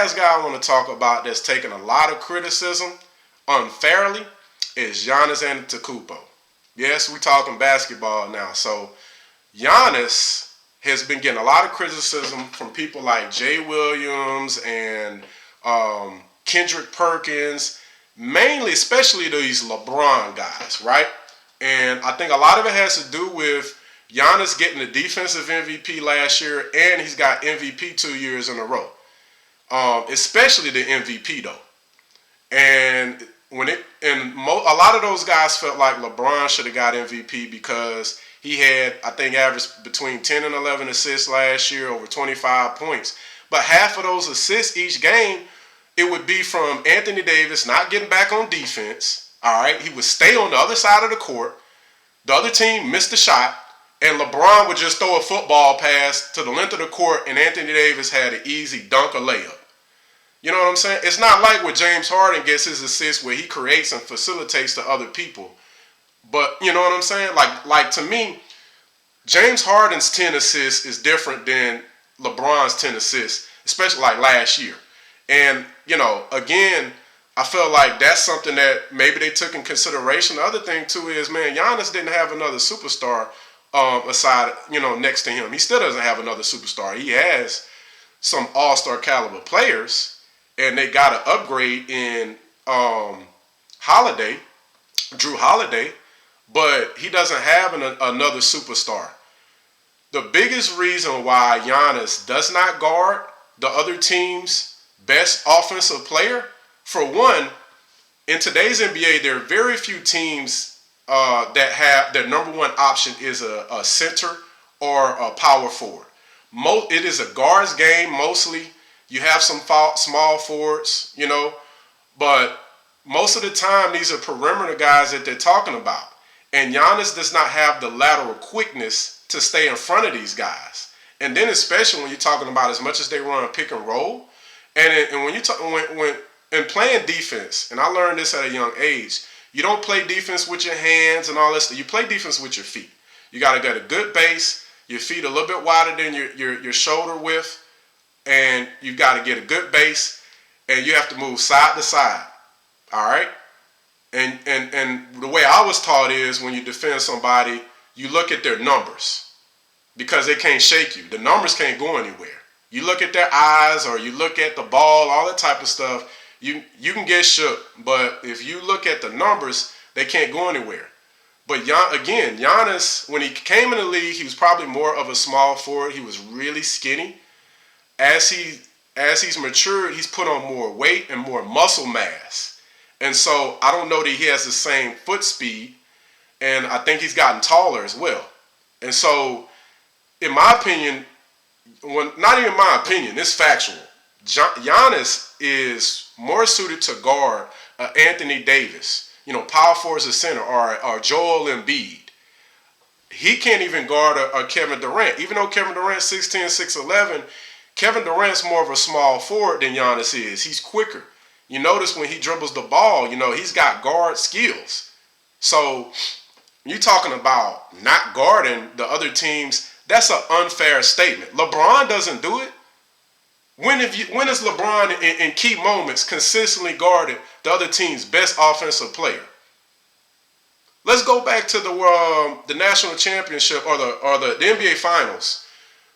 last guy I want to talk about that's taken a lot of criticism unfairly is Giannis Antetokounmpo. Yes, we're talking basketball now. So Giannis has been getting a lot of criticism from people like Jay Williams and Kendrick Perkins, mainly, especially these LeBron guys, right? And I think a lot of it has to do with Giannis getting the defensive MVP last year, and he's got MVP 2 years in a row. Especially the MVP though. And a lot of those guys felt like LeBron should have got MVP because he had, I think, averaged between 10 and 11 assists last year, over 25 points. But half of those assists each game, it would be from Anthony Davis not getting back on defense. All right, he would stay on the other side of the court. The other team missed a shot, and LeBron would just throw a football pass to the length of the court, and Anthony Davis had an easy dunk or layup. You know what I'm saying? It's not like where James Harden gets his assists where he creates and facilitates to other people. But you know what I'm saying? Like to me, James Harden's 10 assists is different than LeBron's 10 assists, especially like last year. And, you know, again, I feel like that's something that maybe they took in consideration. The other thing, too, is, man, Giannis didn't have another superstar aside, next to him. He still doesn't have another superstar. He has some all-star caliber players, and they got an upgrade in Drew Holiday, but he doesn't have another superstar. The biggest reason why Giannis does not guard the other team's best offensive player, for one, in today's NBA, there are very few teams that have their number one option is a center or a power forward. It is a guards game mostly. You have some small forwards, but most of the time these are perimeter guys that they're talking about. And Giannis does not have the lateral quickness to stay in front of these guys. And then especially when you're talking about as much as they run pick and roll, and when you talk when playing defense, and I learned this at a young age, you don't play defense with your hands and all this. You play defense with your feet. You got to get a good base, your feet a little bit wider than your shoulder width, and you got to get a good base, and you have to move side to side. All right? And the way I was taught is when you defend somebody, you look at their numbers because they can't shake you. The numbers can't go anywhere. You look at their eyes or you look at the ball, all that type of stuff, you can get shook. But if you look at the numbers, they can't go anywhere. But again, Giannis, when he came in the league, he was probably more of a small forward. He was really skinny. As he's matured, he's put on more weight and more muscle mass. And so I don't know that he has the same foot speed, and I think he's gotten taller as well. And so, in my opinion, not even my opinion, it's factual. Giannis is more suited to guard Anthony Davis, power forward as a center, or Joel Embiid. He can't even guard a Kevin Durant. Even though Kevin Durant's 6'10", 6'11", Kevin Durant's more of a small forward than Giannis is. He's quicker. You notice when he dribbles the ball, he's got guard skills. So you're talking about not guarding the other teams. That's an unfair statement. LeBron doesn't do it. When has LeBron in key moments consistently guarded the other team's best offensive player? Let's go back to the national championship or the NBA Finals.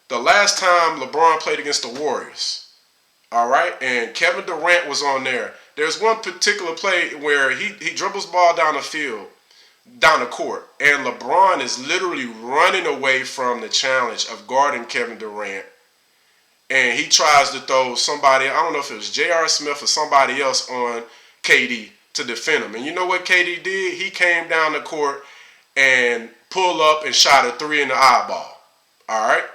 The last time LeBron played against the Warriors. All right, and Kevin Durant was on there. There's one particular play where he dribbles ball down the court, and LeBron is literally running away from the challenge of guarding Kevin Durant, and he tries to throw somebody, I don't know if it was J.R. Smith or somebody else on KD to defend him. And you know what KD did? He came down the court and pulled up and shot a 3 in the eyeball. All right,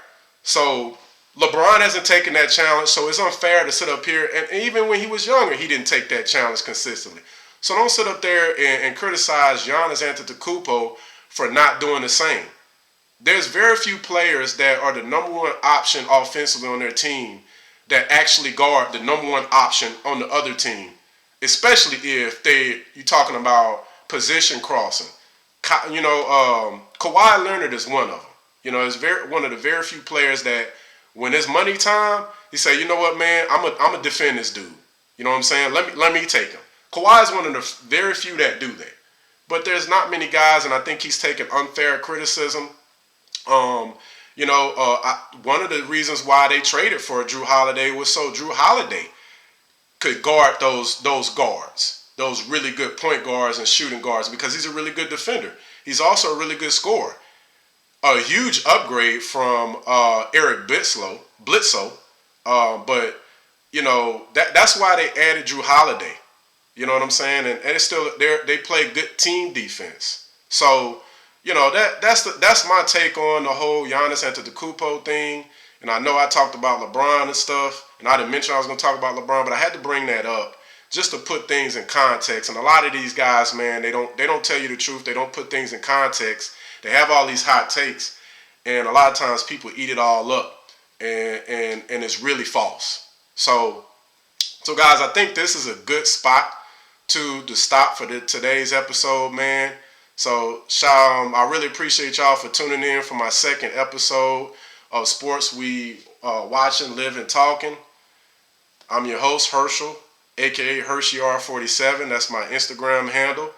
so LeBron hasn't taken that challenge, so it's unfair to sit up here. And even when he was younger, he didn't take that challenge consistently. So don't sit up there and criticize Giannis Antetokounmpo for not doing the same. There's very few players that are the number one option offensively on their team that actually guard the number one option on the other team, especially if you're talking about position crossing. Kawhi Leonard is one of them. Is one of the very few players that when it's money time, He said, you know what, man, I'm a defend this dude. You know what I'm saying? Let me take him. Kawhi is one of the very few that do that. But there's not many guys, and I think he's taking unfair criticism. Um, one of the reasons why they traded for Drew Holiday was so Drew Holiday could guard those guards, those really good point guards and shooting guards, because he's a really good defender. He's also a really good scorer. A huge upgrade from Eric Bledsoe. But that's why they added Drew Holiday. You know what I'm saying? And it's still they play good team defense. So that's my take on the whole Giannis Antetokounmpo thing. And I know I talked about LeBron and stuff, and I didn't mention I was going to talk about LeBron, but I had to bring that up just to put things in context. And a lot of these guys, man, they don't tell you the truth. They don't put things in context. They have all these hot takes, and a lot of times people eat it all up, and it's really false. So guys, I think this is a good spot to stop for today's episode, man. So, I really appreciate y'all for tuning in for my second episode of Sports We Watching, Living, Talking. I'm your host, Herschel, aka HersheyR47. That's my Instagram handle.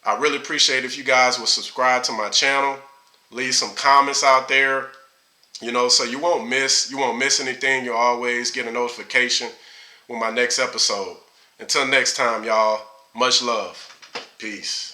I really appreciate if you guys will subscribe to my channel, leave some comments out there, so you won't miss anything. You'll always get a notification with my next episode. Until next time, y'all, much love. Peace.